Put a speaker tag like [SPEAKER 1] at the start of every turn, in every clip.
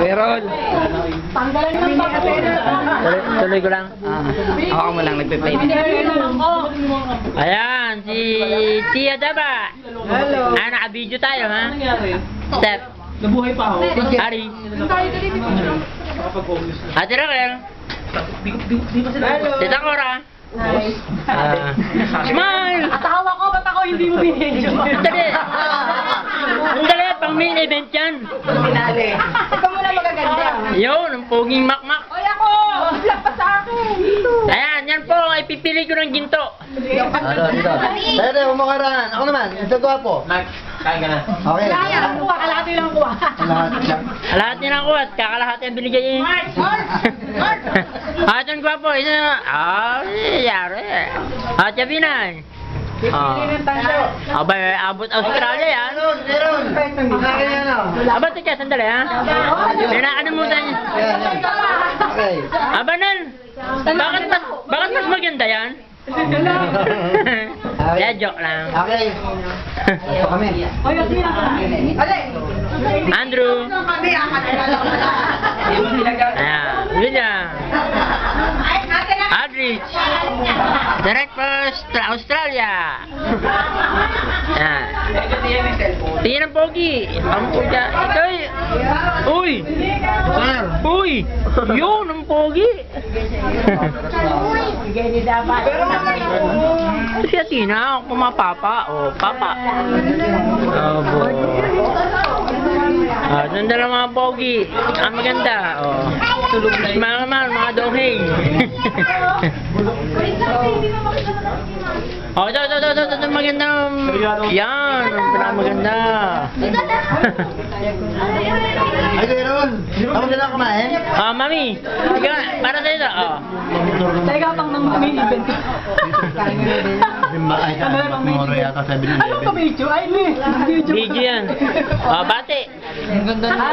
[SPEAKER 1] Meron. Tuloy ko lang. Ako mo lang nagpe-play. Ayan, si Tia Daba.
[SPEAKER 2] Hello.
[SPEAKER 1] Ah, naka-video tayo, ha? Step.
[SPEAKER 3] Nabuhay pa ako.
[SPEAKER 1] Hari. Ate Raquel.
[SPEAKER 3] Di pa sila.
[SPEAKER 2] Hello.
[SPEAKER 1] Tita Cora. Smile!
[SPEAKER 2] Asawa ko, ba't ako hindi mo binidyo?
[SPEAKER 1] Dali! Dali, pang main event yan.
[SPEAKER 2] Pinali. Ikaw muna magaganda.
[SPEAKER 1] Yun, ang poging makmak.
[SPEAKER 2] Oy ako! Vlog pa sa akin.
[SPEAKER 1] Ayan, yan po, ipipili ko ng ginto.
[SPEAKER 4] Dito. Pwede, umakaraan. Ako naman, ito po.
[SPEAKER 3] Kain ka na.
[SPEAKER 4] Okay.
[SPEAKER 2] Kaya lang kuha, kalahati lang kuha.
[SPEAKER 1] Lahat niya na kuha at kakalahati ang binigay eh. At yung gwapo, isa na. Yari. At Yabinan. Abay, abot Australia yan.
[SPEAKER 4] Meron.
[SPEAKER 1] Aba, tika, sandali ha. May nakalimutan niya.
[SPEAKER 4] Okay.
[SPEAKER 1] Aba, Nan. Bakit mas maganda yan? Kaya joke lang.
[SPEAKER 4] Okay. Ito kami.
[SPEAKER 2] Oy, at nila ka. Ale!
[SPEAKER 1] Andrew.
[SPEAKER 2] Kami,
[SPEAKER 1] Ayan, William. Aldrich. Direct first Australia. Ayan. Tingin ang pogi. Ang puja. Ito eh. Uy!
[SPEAKER 4] Sir.
[SPEAKER 1] Uy! Yun, ang pogi. Si Athena, pumapapa. Oh, papa. Oh, boy. Ah, doon dala mga pogi. Ang maganda. Oh. Tulog na mga naman, mga doheng. Oh, ito, maganda. Yan, ang pinakamaganda.
[SPEAKER 4] Ay, meron. Ako na lang kumain.
[SPEAKER 1] Ah, mami. Ikaw, para sa'yo ito. Oh.
[SPEAKER 2] Teka, pang nang main event.
[SPEAKER 4] Ay, moro yata 7-Eleven.
[SPEAKER 2] Ano ka video? Ay, ni. Video.
[SPEAKER 1] Video yan. Oh, bate.
[SPEAKER 4] Ang ganda na.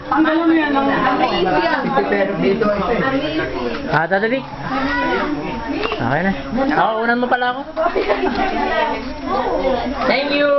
[SPEAKER 2] Tanggalan mo yan.
[SPEAKER 4] Pero dito ito.
[SPEAKER 1] Ah, tatabi. Okay na. Ako, unan mo pala ako. Thank you.